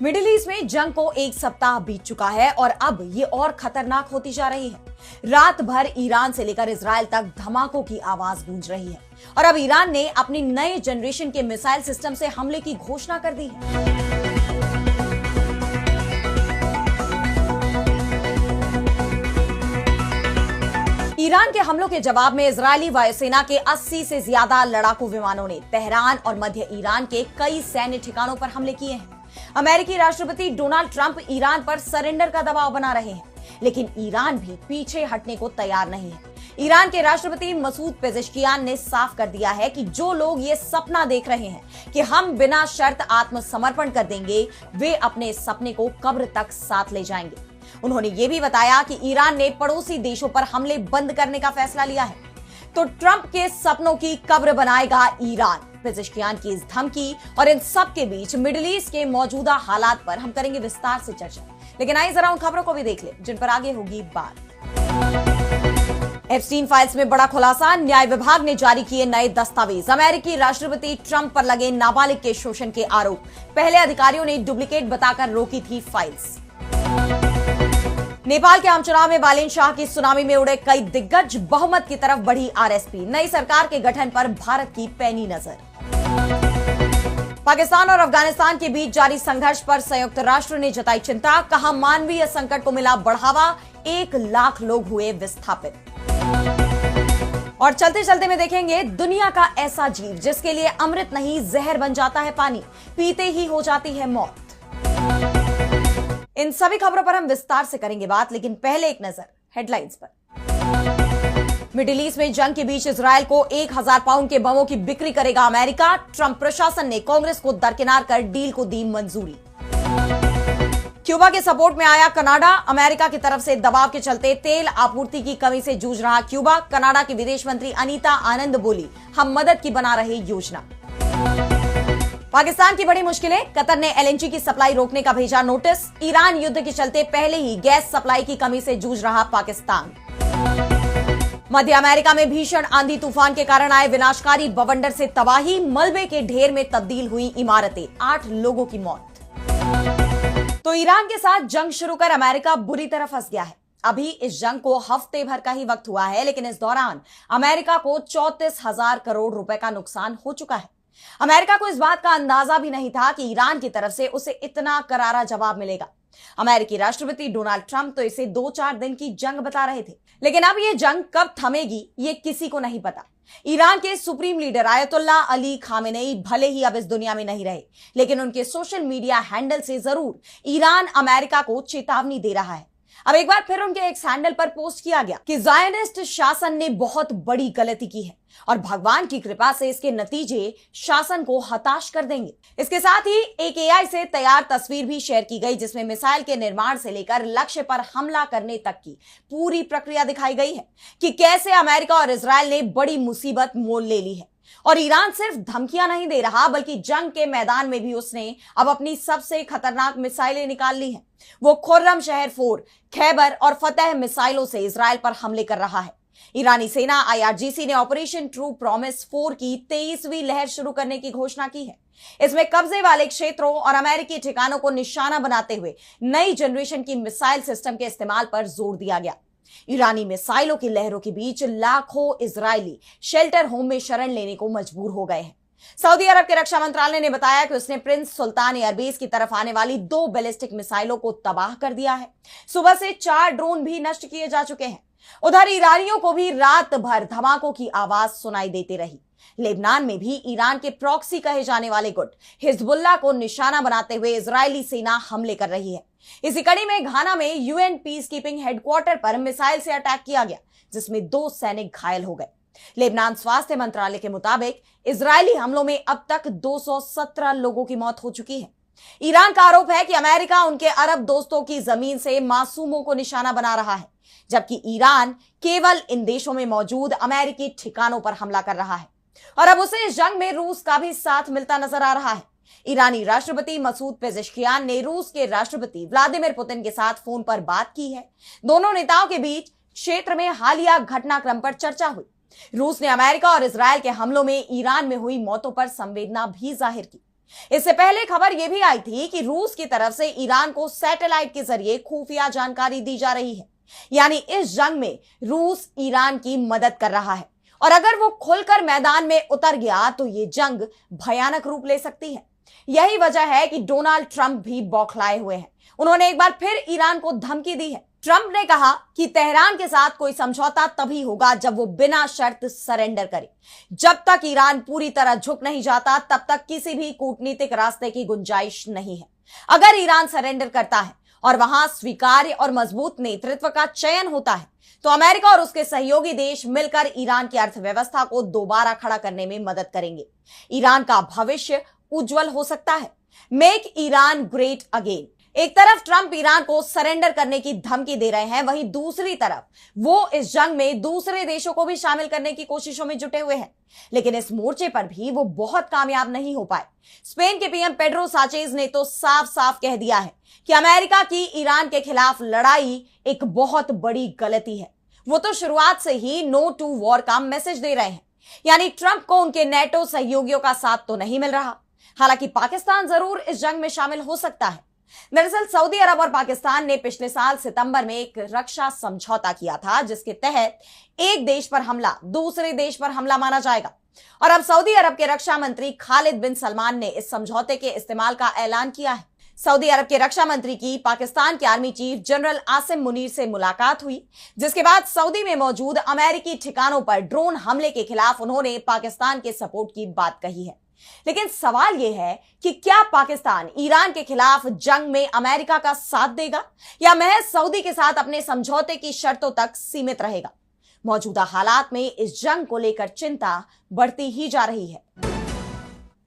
Middle east में जंग को एक सप्ताह बीत चुका है और अब ये और खतरनाक होती जा रही है। रात भर ईरान से लेकर इजराइल तक धमाकों की आवाज गूंज रही है और अब ईरान ने अपनी नए जनरेशन के मिसाइल सिस्टम से हमले की घोषणा कर दी है। ईरान के हमलों के जवाब में इजरायली वायुसेना के 80 से ज्यादा लड़ाकू विमानों ने तेहरान और मध्य ईरान के कई सैन्य ठिकानों पर हमले किए हैं। अमेरिकी राष्ट्रपति डोनाल्ड ट्रंप ईरान पर सरेंडर का दबाव बना रहे हैं, लेकिन ईरान भी पीछे हटने को तैयार नहीं है। ईरान के राष्ट्रपति मसूद पेजेश्कियान ने साफ कर दिया है कि जो लोग ये सपना देख रहे हैं कि हम बिना शर्त आत्मसमर्पण कर देंगे, वे अपने सपने को कब्र तक साथ ले जाएंगे। उन्होंने ये भी बताया कि ईरान ने पड़ोसी देशों पर हमले बंद करने का फैसला लिया है, तो ट्रंप के सपनों की कब्र बनाएगा ईरान। पेजेश्कियान की इस धमकी और इन सब के बीच मिडिल ईस्ट के मौजूदा हालात पर हम करेंगे विस्तार से चर्चा, लेकिन आइए जरा उन खबरों को भी देख ले जिन पर आगे होगी बात। एप्स्टीन फाइल्स में बड़ा खुलासा, न्याय विभाग ने जारी किए नए दस्तावेज। अमेरिकी राष्ट्रपति ट्रंप पर लगे नाबालिग के शोषण के आरोप। पहले अधिकारियों ने डुप्लीकेट बताकर रोकी थी फाइल्स। नेपाल के आम चुनाव में बालेन शाह की सुनामी में उड़े कई दिग्गज, बहुमत की तरफ बढ़ी आरएसपी। नई सरकार के गठन पर भारत की पैनी नजर। पाकिस्तान और अफगानिस्तान के बीच जारी संघर्ष पर संयुक्त राष्ट्र ने जताई चिंता, कहा मानवीय संकट को मिला बढ़ावा, 1 लाख लोग हुए विस्थापित। और चलते चलते में देखेंगे दुनिया का ऐसा जीव जिसके लिए अमृत नहीं जहर बन जाता है पानी, पीते ही हो जाती है मौत। इन सभी खबरों पर हम विस्तार से करेंगे बात, लेकिन पहले एक नजर हेडलाइंस पर। मिडिल ईस्ट में जंग के बीच इजराइल को 1000 पाउंड के बमों की बिक्री करेगा अमेरिका। ट्रंप प्रशासन ने कांग्रेस को दरकिनार कर डील को दी मंजूरी। क्यूबा के सपोर्ट में आया कनाडा। अमेरिका की तरफ से दबाव के चलते तेल आपूर्ति की कमी से जूझ रहा क्यूबा। कनाडा की विदेश मंत्री अनीता आनंद बोली, हम मदद की बना रहे योजना। पाकिस्तान की बड़ी मुश्किलें, कतर ने एलएनजी की सप्लाई रोकने का भेजा नोटिस। ईरान युद्ध के चलते पहले ही गैस सप्लाई की कमी से जूझ रहा पाकिस्तान। मध्य अमेरिका में भीषण आंधी तूफान के कारण आए विनाशकारी बवंडर से तबाही, मलबे के ढेर में तब्दील हुई इमारतें, 8 लोगों की मौत। तो ईरान के साथ जंग शुरू कर अमेरिका बुरी तरह फंस गया है। अभी इस जंग को हफ्ते भर का ही वक्त हुआ है, लेकिन इस दौरान अमेरिका को 34,000 करोड़ रुपए का नुकसान हो चुका है। अमेरिका को इस बात का अंदाजा भी नहीं था कि ईरान की तरफ से उसे इतना करारा जवाब मिलेगा। अमेरिकी राष्ट्रपति डोनाल्ड ट्रंप तो इसे 2-4 दिन की जंग बता रहे थे, लेकिन अब यह जंग कब थमेगी ये किसी को नहीं पता। ईरान के supreme leader ayatollah Ali Khamenei भले ही अब इस दुनिया में नहीं रहे, लेकिन उनके सोशल मीडिया हैंडल से जरूर ईरान अमेरिका को चेतावनी दे रहा है। अब एक बार फिर उनके एक हैंडल पर पोस्ट किया गया कि ज़ायनिस्ट शासन ने बहुत बड़ी गलती की है और भगवान की कृपा से इसके नतीजे शासन को हताश कर देंगे। इसके साथ ही एक एआई से तैयार तस्वीर भी शेयर की गई, जिसमें मिसाइल के निर्माण से लेकर लक्ष्य पर हमला करने तक की पूरी प्रक्रिया दिखाई गई है कि कैसे अमेरिका और इजराइल ने बड़ी मुसीबत मोल ले ली है। और ईरान सिर्फ धमकियां नहीं दे रहा, बल्कि जंग के मैदान में भी उसने अब अपनी सबसे खतरनाक मिसाइलें निकाल ली हैं। वो खुर्रम शहर 4, खैबर और फतेह मिसाइलों से इजराइल पर हमले कर रहा है। ईरानी सेना आईआरजीसी ने ऑपरेशन ट्रू प्रॉमिस 4 की 23वीं लहर शुरू करने की घोषणा की है। इसमें कब्जे वाले क्षेत्रों और अमेरिकी ठिकानों को निशाना बनाते हुए नई जनरेशन की मिसाइल सिस्टम के इस्तेमाल पर जोर दिया गया। ईरानी मिसाइलों की लहरों के बीच लाखों इजरायली शेल्टर होम में शरण लेने को मजबूर हो गए हैं। सऊदी अरब के रक्षा मंत्रालय ने बताया कि उसने प्रिंस सुल्तान एयरबेस की तरफ आने वाली 2 बैलिस्टिक मिसाइलों को तबाह कर दिया है। सुबह से 4 ड्रोन भी नष्ट किए जा चुके हैं। उधर ईरानियों को भी रात भर धमाकों की आवाज सुनाई देती रही। लेबनान में भी ईरान के प्रॉक्सी कहे जाने वाले गुट हिजबुल्लाह को निशाना बनाते हुए इजरायली सेना हमले कर रही है। इसी कड़ी में घाना में यूएन पीस कीपिंग हेडक्वार्टर पर मिसाइल से अटैक किया गया, जिसमें 2 सैनिक घायल हो गए। लेबनान स्वास्थ्य मंत्रालय के मुताबिक इजरायली हमलों में अब तक 217 लोगों की मौत हो चुकी है। ईरान का आरोप है कि अमेरिका उनके अरब दोस्तों की जमीन से मासूमों को निशाना बना रहा है, जबकि ईरान केवल इन देशों में मौजूद अमेरिकी ठिकानों पर हमला कर रहा है। और अब उसे इस जंग में रूस का भी साथ मिलता नजर आ रहा है। ईरानी राष्ट्रपति मसूद पेजेश्कियान ने रूस के राष्ट्रपति व्लादिमीर पुतिन के साथ फोन पर बात की है। दोनों नेताओं के बीच क्षेत्र में हालिया घटनाक्रम पर चर्चा हुई। रूस ने अमेरिका और इजराइल के हमलों में ईरान में हुई मौतों पर संवेदना भी जाहिर की। इससे पहले खबर यह भी आई थी कि रूस की तरफ से ईरान को सैटेलाइट के जरिए खुफिया जानकारी दी जा रही है। यानी इस जंग में रूस ईरान की मदद कर रहा है और अगर वो खुलकर मैदान में उतर गया तो ये जंग भयानक रूप ले सकती है। यही वजह है कि डोनाल्ड ट्रंप भी बौखलाए हुए हैं। उन्होंने एक बार फिर ईरान को धमकी दी है। ट्रंप ने कहा कि तेहरान के साथ कोई समझौता तभी होगा जब वो बिना शर्त सरेंडर करे। जब तक ईरान पूरी तरह झुक नहीं जाता तब तक किसी भी कूटनीतिक रास्ते की गुंजाइश नहीं है। अगर ईरान सरेंडर करता है और वहां स्वीकार्य और मजबूत नेतृत्व का चयन होता है तो अमेरिका और उसके सहयोगी देश मिलकर ईरान की अर्थव्यवस्था को दोबारा खड़ा करने में मदद करेंगे। ईरान का भविष्य उज्जवल हो सकता है। Make Iran great again. एक तरफ ट्रंप ईरान को सरेंडर करने की धमकी दे रहे हैं, वहीं दूसरी तरफ वो इस जंग में दूसरे देशों को भी शामिल करने की कोशिशों में जुटे हुए हैं। लेकिन इस मोर्चे पर भी वो बहुत कामयाब नहीं हो पाए। स्पेन के पीएम पेड्रो साचेज ने तो साफ साफ कह दिया है कि अमेरिका की ईरान के खिलाफ लड़ाई एक बहुत बड़ी गलती है। वो तो शुरुआत से ही नो टू वॉर का मैसेज दे रहे हैं। यानी ट्रंप को उनके नेटो सहयोगियों का साथ तो नहीं मिल रहा। हालांकि पाकिस्तान जरूर इस जंग में शामिल हो सकता है। दरअसल सऊदी अरब और पाकिस्तान ने पिछले साल सितंबर में एक रक्षा समझौता किया था जिसके तहत एक देश पर हमला दूसरे देश पर हमला माना जाएगा। और अब सऊदी अरब के रक्षा मंत्री खालिद बिन सलमान ने इस समझौते के इस्तेमाल का ऐलान किया है। सऊदी अरब के रक्षा मंत्री की पाकिस्तान के army chief general Asim Munir से मुलाकात हुई, जिसके बाद सऊदी में मौजूद अमेरिकी ठिकानों पर ड्रोन हमले के खिलाफ उन्होंने पाकिस्तान के सपोर्ट की बात कही है। लेकिन सवाल यह है कि क्या पाकिस्तान ईरान के खिलाफ जंग में अमेरिका का साथ देगा या महज सऊदी के साथ अपने समझौते की शर्तों तक सीमित रहेगा। मौजूदा हालात में इस जंग को लेकर चिंता बढ़ती ही जा रही है।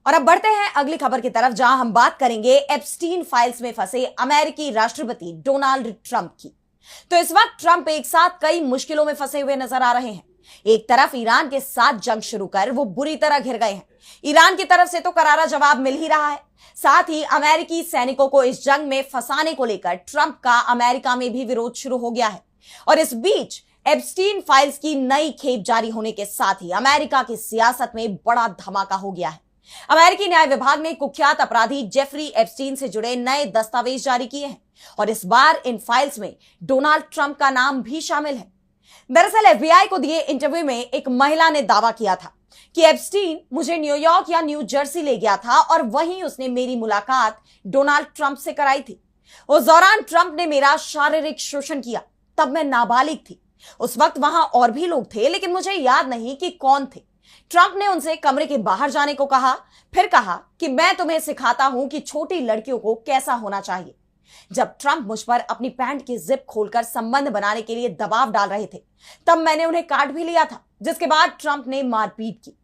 और अब बढ़ते हैं अगली खबर की तरफ, जहां हम बात करेंगे एप्स्टीन फाइल्स में फंसे अमेरिकी राष्ट्रपति डोनाल्ड ट्रंप की। तो इस वक्त ट्रंप एक साथ कई मुश्किलों में फंसे हुए नजर आ रहे हैं। एक तरफ ईरान के साथ जंग शुरू कर वो बुरी तरह घिर गए हैं। ईरान की तरफ से तो करारा जवाब मिल ही रहा है। साथ ही अमेरिकी सैनिकों को इस जंग में फंसाने को लेकर ट्रंप का अमेरिका में भी विरोध शुरू हो गया है। और इस बीच एप्स्टीन फाइल्स की नई खेप जारी होने के साथ ही अमेरिका की सियासत में बड़ा धमाका हो गया है। अमेरिकी न्याय विभाग ने कुख्यात अपराधी जेफरी एप्स्टीन से जुड़े नए दस्तावेज जारी किए हैं और इस बार इन फाइल्स में डोनाल्ड ट्रंप का नाम भी शामिल है। दरअसल एफबीआई को दिए इंटरव्यू में एक महिला ने दावा किया था कि एप्स्टीन मुझे न्यूयॉर्क या न्यू जर्सी ले गया था और वहीं उसने मेरी मुलाकात डोनाल्ड ट्रंप से कराई थी। उस दौरान ट्रंप ने मेरा शारीरिक शोषण किया। तब मैं नाबालिग थी। उस वक्त वहां और भी लोग थे लेकिन मुझे याद नहीं कि कौन थे। ट्रंप ने उनसे कमरे के बाहर जाने को कहा, फिर कहा कि मैं तुम्हें सिखाता हूं कि छोटी लड़कियों को कैसा होना चाहिए। जब ट्रंप मुझ पर अपनी पैंट की जिप खोलकर संबंध बनाने के लिए दबाव डाल रहे थे तब मैंने उन्हें काट भी लिया था, जिसके बाद ट्रंप ने मारपीट की।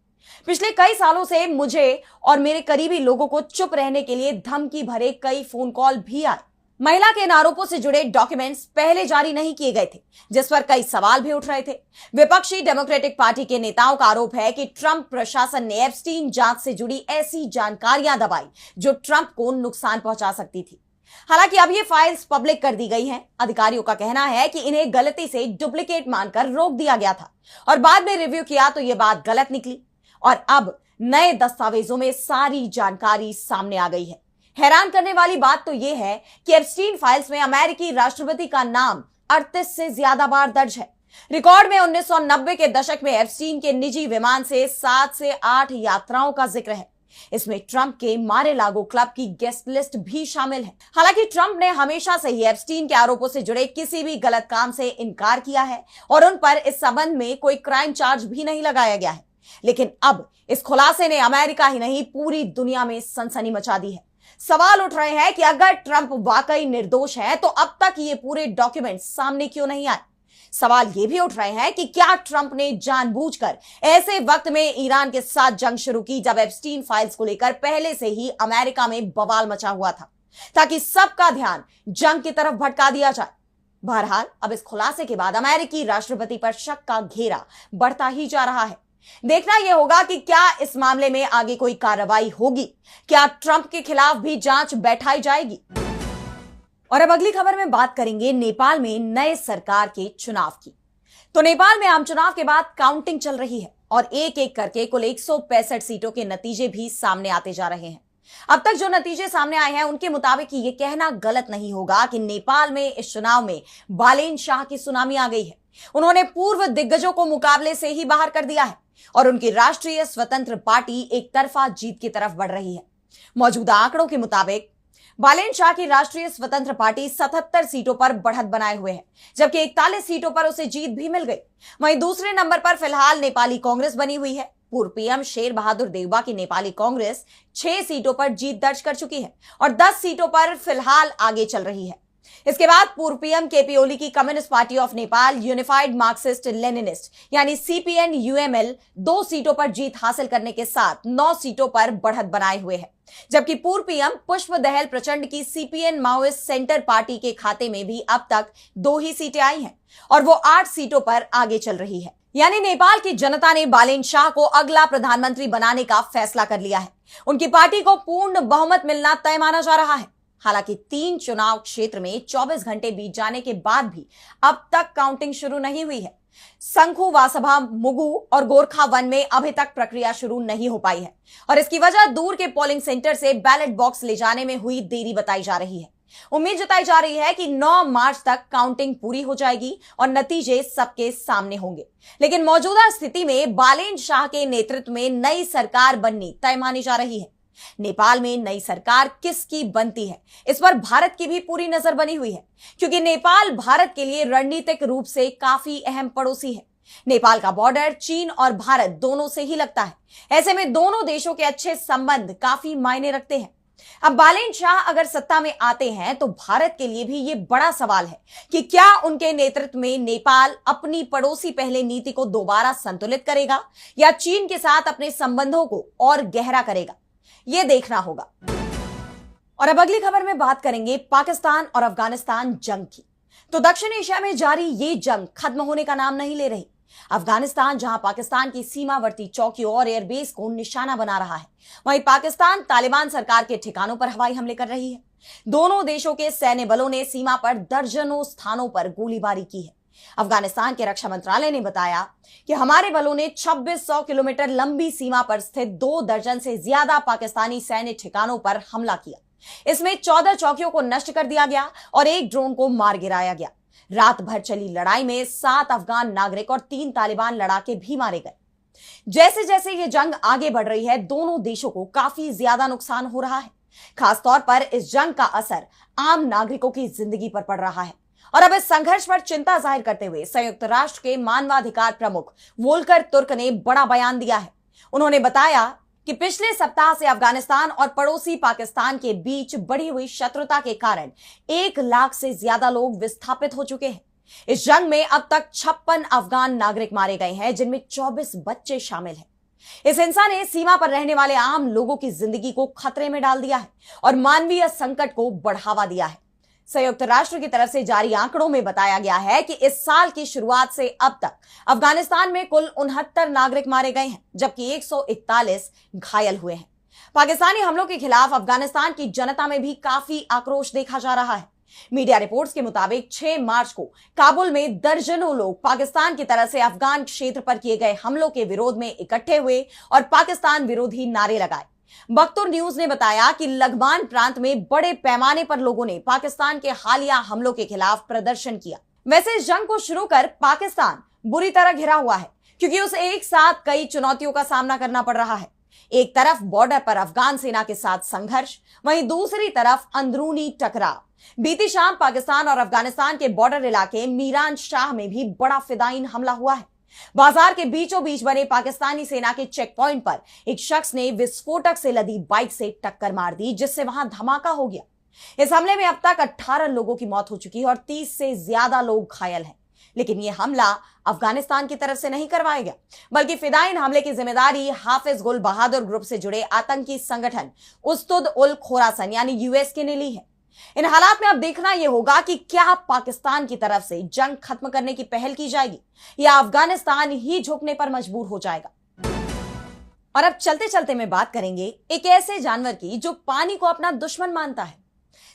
पिछले कई सालों से मुझे और मेरे करीबी लोगों को चुप रहने के लिए धमकी भरे कई फोन कॉल भी आए। महिला के इन आरोपों से जुड़े डॉक्यूमेंट्स पहले जारी नहीं किए गए थे, जिस पर कई सवाल भी उठ रहे थे। विपक्षी डेमोक्रेटिक पार्टी के नेताओं का आरोप है कि ट्रंप प्रशासन ने एप्स्टीन जांच से जुड़ी ऐसी जानकारियां दबाई जो ट्रंप को नुकसान पहुंचा सकती थी। हालांकि अब ये फाइल्स पब्लिक कर दी गई हैं। अधिकारियों का कहना है कि इन्हें गलती से डुप्लीकेट मानकर रोक दिया गया था और बाद में रिव्यू किया तो ये बात गलत निकली और अब नए दस्तावेजों में सारी जानकारी सामने आ गई है। हैरान करने वाली बात तो यह है कि एप्स्टीन फाइल्स में अमेरिकी राष्ट्रपति का नाम 38 से ज्यादा बार दर्ज है। रिकॉर्ड में 1990 के दशक में एप्स्टीन के निजी विमान से 7 से 8 यात्राओं का जिक्र है। इसमें ट्रंप के मारे लागो क्लब की गेस्ट लिस्ट भी शामिल है। हालांकि ट्रंप ने हमेशा से ही एप्स्टीन के आरोपों से जुड़े किसी भी गलत काम से इनकार किया है और उन पर इस संबंध में कोई क्राइम चार्ज भी नहीं लगाया गया है। लेकिन अब इस खुलासे ने अमेरिका ही नहीं पूरी दुनिया में सनसनी मचा दी है। सवाल उठ रहे हैं कि अगर ट्रंप वाकई निर्दोष है तो अब तक ये पूरे डॉक्यूमेंट सामने क्यों नहीं आए। सवाल ये भी उठ रहे हैं कि क्या ट्रंप ने जानबूझकर ऐसे वक्त में ईरान के साथ जंग शुरू की जब एप्स्टीन फाइल्स को लेकर पहले से ही अमेरिका में बवाल मचा हुआ था, ताकि सबका ध्यान जंग की तरफ भटका दिया जाए। बहरहाल अब इस खुलासे के बाद अमेरिकी राष्ट्रपति पर शक का घेरा बढ़ता ही जा रहा है। देखना यह होगा कि क्या इस मामले में आगे कोई कार्रवाई होगी, क्या ट्रंप के खिलाफ भी जांच बैठाई जाएगी। और अब अगली खबर में बात करेंगे नेपाल में नए सरकार के चुनाव की। तो नेपाल में आम चुनाव के बाद काउंटिंग चल रही है और एक एक करके कुल 165 सीटों के नतीजे भी सामने आते जा रहे हैं। अब तक जो नतीजे सामने आए हैं उनके मुताबिक ये कहना गलत नहीं होगा कि नेपाल में इस चुनाव में बालेन शाह की सुनामी आ गई है। उन्होंने पूर्व दिग्गजों को मुकाबले से ही बाहर कर दिया है और उनकी राष्ट्रीय स्वतंत्र पार्टी एक तरफा जीत की तरफ बढ़ रही है। मौजूदा आंकड़ों के मुताबिक बालेन शाह की राष्ट्रीय स्वतंत्र पार्टी 77 सीटों पर बढ़त बनाए हुए है, जबकि 41 सीटों पर उसे जीत भी मिल गई। वहीं दूसरे नंबर पर फिलहाल नेपाली कांग्रेस बनी हुई है। पूर्व पीएम शेर बहादुर देउबा की नेपाली कांग्रेस 6 सीटों पर जीत दर्ज कर चुकी है और 10 सीटों पर फिलहाल आगे चल रही है। इसके बाद पूर्व पीएम केपी ओली की communist party of Nepal unified Marxist Leninist यानी सीपीएन यूएमएल 2 सीटों पर जीत हासिल करने के साथ 9 सीटों पर बढ़त बनाए हुए है, जबकि पूर्व पीएम पुष्प दहल प्रचंड की सीपीएन माओइस्ट सेंटर पार्टी के खाते में भी अब तक 2 ही सीटें आई हैं और वो 8 सीटों पर आगे चल रही है। यानी नेपाल की जनता ने बालेन शाह को अगला प्रधानमंत्री बनाने का फैसला कर लिया है। उनकी पार्टी को पूर्ण बहुमत मिलना तय माना जा रहा है। हालांकि 3 चुनाव क्षेत्र में 24 घंटे बीत जाने के बाद भी अब तक काउंटिंग शुरू नहीं हुई है। संखू, वासभा, मुगु और गोरखा वन में अभी तक प्रक्रिया शुरू नहीं हो पाई है और इसकी वजह दूर के पोलिंग सेंटर से बैलेट बॉक्स ले जाने में हुई देरी बताई जा रही है। उम्मीद जताई जा रही है कि 9 मार्च तक काउंटिंग पूरी हो जाएगी और नतीजे सबके सामने होंगे। लेकिन मौजूदा स्थिति में बालेन शाह के नेतृत्व में नई सरकार बननी तय मानी जा रही है। नेपाल में नई सरकार किसकी बनती है, इस पर भारत की भी पूरी नजर बनी हुई है, क्योंकि नेपाल भारत के लिए रणनीतिक रूप से काफी अहम पड़ोसी है। नेपाल का बॉर्डर चीन और भारत दोनों से ही लगता है। ऐसे में दोनों देशों के अच्छे संबंध काफी मायने रखते हैं। अब बालेन शाह अगर सत्ता में आते हैं तो भारत के लिए भी ये बड़ा सवाल है कि क्या उनके नेतृत्व में नेपाल अपनी पड़ोसी पहले नीति को दोबारा संतुलित करेगा या चीन के साथ अपने संबंधों को और गहरा करेगा, ये देखना होगा। और अब अगली खबर में बात करेंगे पाकिस्तान और अफगानिस्तान जंग की। तो दक्षिण एशिया में जारी ये जंग खत्म होने का नाम नहीं ले रही। अफगानिस्तान जहां पाकिस्तान की सीमावर्ती चौकियों और एयरबेस को निशाना बना रहा है, वहीं पाकिस्तान तालिबान सरकार के ठिकानों पर हवाई हमले कर रही है। दोनों देशों के सैन्य बलों ने सीमा पर दर्जनों स्थानों पर गोलीबारी की है। अफगानिस्तान के रक्षा मंत्रालय ने बताया कि हमारे बलों ने 2600 किलोमीटर लंबी सीमा पर स्थित 2 दर्जन से ज्यादा पाकिस्तानी सैन्य ठिकानों पर हमला किया। इसमें 14 चौकियों को नष्ट कर दिया गया और 1 ड्रोन को मार गिराया गया। रात भर चली लड़ाई में 7 अफगान नागरिक और 3 तालिबान लड़ाके भी मारे गए। जैसे जैसे ये जंग आगे बढ़ रही है, दोनों देशों को काफी ज्यादा नुकसान हो रहा है। खासतौर पर इस जंग का असर आम नागरिकों की जिंदगी पर पड़ रहा है। और अब इस संघर्ष पर चिंता जाहिर करते हुए संयुक्त राष्ट्र के मानवाधिकार प्रमुख वोल्कर तुर्क ने बड़ा बयान दिया है। उन्होंने बताया कि पिछले सप्ताह से अफगानिस्तान और पड़ोसी पाकिस्तान के बीच बढ़ी हुई शत्रुता के कारण 1 लाख से ज्यादा लोग विस्थापित हो चुके हैं। इस जंग में अब तक 56 अफगान नागरिक मारे गए हैं, जिनमें 24 बच्चे शामिल हैं। इस हिंसा ने सीमा पर रहने वाले आम लोगों की जिंदगी को खतरे में डाल दिया है और मानवीय संकट को बढ़ावा दिया है। संयुक्त राष्ट्र की तरफ से जारी आंकड़ों में बताया गया है कि इस साल की शुरुआत से अब तक अफगानिस्तान में कुल 69 नागरिक मारे गए हैं, जबकि 141 घायल हुए हैं। पाकिस्तानी हमलों के खिलाफ अफगानिस्तान की जनता में भी काफी आक्रोश देखा जा रहा है। मीडिया रिपोर्ट्स के मुताबिक 6 मार्च को काबुल में दर्जनों लोग पाकिस्तान की तरफ से अफगान क्षेत्र पर किए गए हमलों के विरोध में इकट्ठे हुए और पाकिस्तान विरोधी नारे लगाए। बख्तुर न्यूज ने बताया कि लगबान प्रांत में बड़े पैमाने पर लोगों ने पाकिस्तान के हालिया हमलों के खिलाफ प्रदर्शन किया। वैसे इस जंग को शुरू कर पाकिस्तान बुरी तरह घिरा हुआ है, क्योंकि उसे एक साथ कई चुनौतियों का सामना करना पड़ रहा है। एक तरफ बॉर्डर पर अफगान सेना के साथ संघर्ष, वहीं दूसरी तरफ अंदरूनी टकराव। बीती शाम पाकिस्तान और अफगानिस्तान के बॉर्डर इलाके मीरान शाह में भी बड़ा फिदायीन हमला हुआ है। बाजार के बीचों बीच बने पाकिस्तानी सेना के चेक पॉइंट पर एक शख्स ने विस्फोटक से लदी बाइक से टक्कर मार दी, जिससे वहां धमाका हो गया। इस हमले में अब तक 18 लोगों की मौत हो चुकी है और 30 से ज्यादा लोग घायल हैं। लेकिन यह हमला अफगानिस्तान की तरफ से नहीं करवाया गया, बल्कि फिदायीन हमले की जिम्मेदारी हाफिज गुल बहादुर ग्रुप से जुड़े आतंकी संगठन उस्तुद उल खोरासन यानी यूएस ने ली है। इन हालात में अब देखना यह होगा कि क्या पाकिस्तान की तरफ से जंग खत्म करने की पहल की जाएगी या अफगानिस्तान ही झुकने पर मजबूर हो जाएगा। और अब चलते चलते में बात करेंगे एक ऐसे जानवर की जो पानी को अपना दुश्मन मानता है।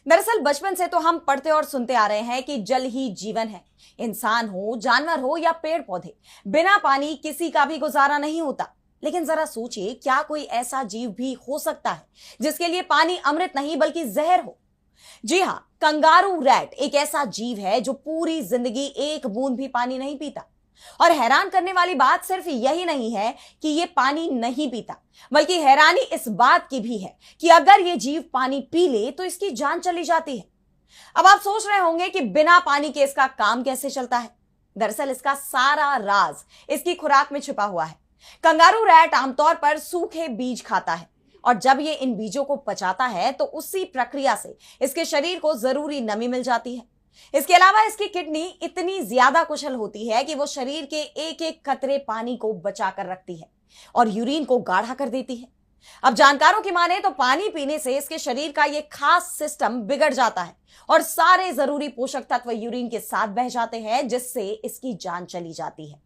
दरअसल बचपन से तो हम पढ़ते और सुनते आ रहे हैं कि जल ही जीवन है। इंसान हो, जानवर हो या पेड़ पौधे, बिना पानी किसी का भी गुजारा नहीं होता। लेकिन जरा सोचिए, क्या कोई ऐसा जीव भी हो सकता है जिसके लिए पानी अमृत नहीं बल्कि जहर हो? जी हां, कंगारू रैट एक ऐसा जीव है जो पूरी जिंदगी एक बूंद भी पानी नहीं पीता। और हैरान करने वाली बात सिर्फ यही नहीं है कि यह पानी नहीं पीता, बल्कि हैरानी इस बात की भी है कि अगर यह जीव पानी पी ले तो इसकी जान चली जाती है। अब आप सोच रहे होंगे कि बिना पानी के इसका काम कैसे चलता है। दरअसल इसका सारा राज इसकी खुराक में छिपा हुआ है। कंगारू रैट आमतौर पर सूखे बीज खाता है और जब ये इन बीजों को पचाता है तो उसी प्रक्रिया से इसके शरीर को जरूरी नमी मिल जाती है। इसके अलावा इसकी किडनी इतनी ज्यादा कुशल होती है कि वो शरीर के एक एक कतरे पानी को बचा कर रखती है और यूरिन को गाढ़ा कर देती है। अब जानकारों की माने तो पानी पीने से इसके शरीर का ये खास सिस्टम बिगड़ जाता है और सारे जरूरी पोषक तत्व यूरिन के साथ बह जाते हैं, जिससे इसकी जान चली जाती है।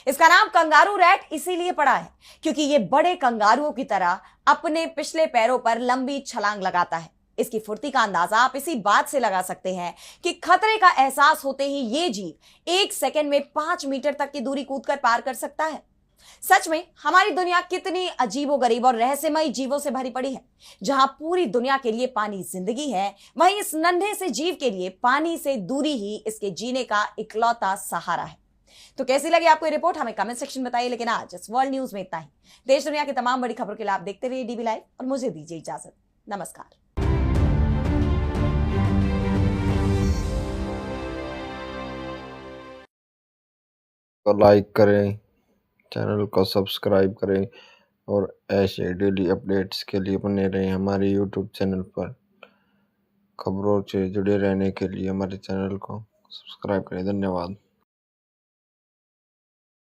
इसका नाम कंगारू रैट इसीलिए पड़ा है क्योंकि ये बड़े कंगारुओं की तरह अपने पिछले पैरों पर लंबी छलांग लगाता है। इसकी फुर्ती का अंदाजा आप इसी बात से लगा सकते हैं कि खतरे का एहसास होते ही ये जीव 1 सेकंड में 5 मीटर तक की दूरी कूदकर पार कर सकता है। सच में हमारी दुनिया कितनी अजीबोगरीब और रहस्यमयी जीवों से भरी पड़ी है। जहां पूरी दुनिया के लिए पानी जिंदगी है, वहीं इस नन्हे से जीव के लिए पानी से दूरी ही इसके जीने का इकलौता सहारा है। तो कैसी लगी आपको ये रिपोर्ट, हमें कमेंट सेक्शन में बताइए। लेकिन आज इस वर्ल्ड न्यूज में इतना ही। देश दुनिया की तमाम बड़ी खबरों के लिए आप देखते रहिए डीबी लाइव और मुझे दीजिए इजाजत। नमस्कार। को लाइक करें, चैनल को सब्सक्राइब करें और ऐसे डेली अपडेट्स के लिए बने रहें हमारे यूट्यूब चैनल पर। खबरों से जुड़े रहने के लिए हमारे चैनल को सब्सक्राइब करें। धन्यवाद।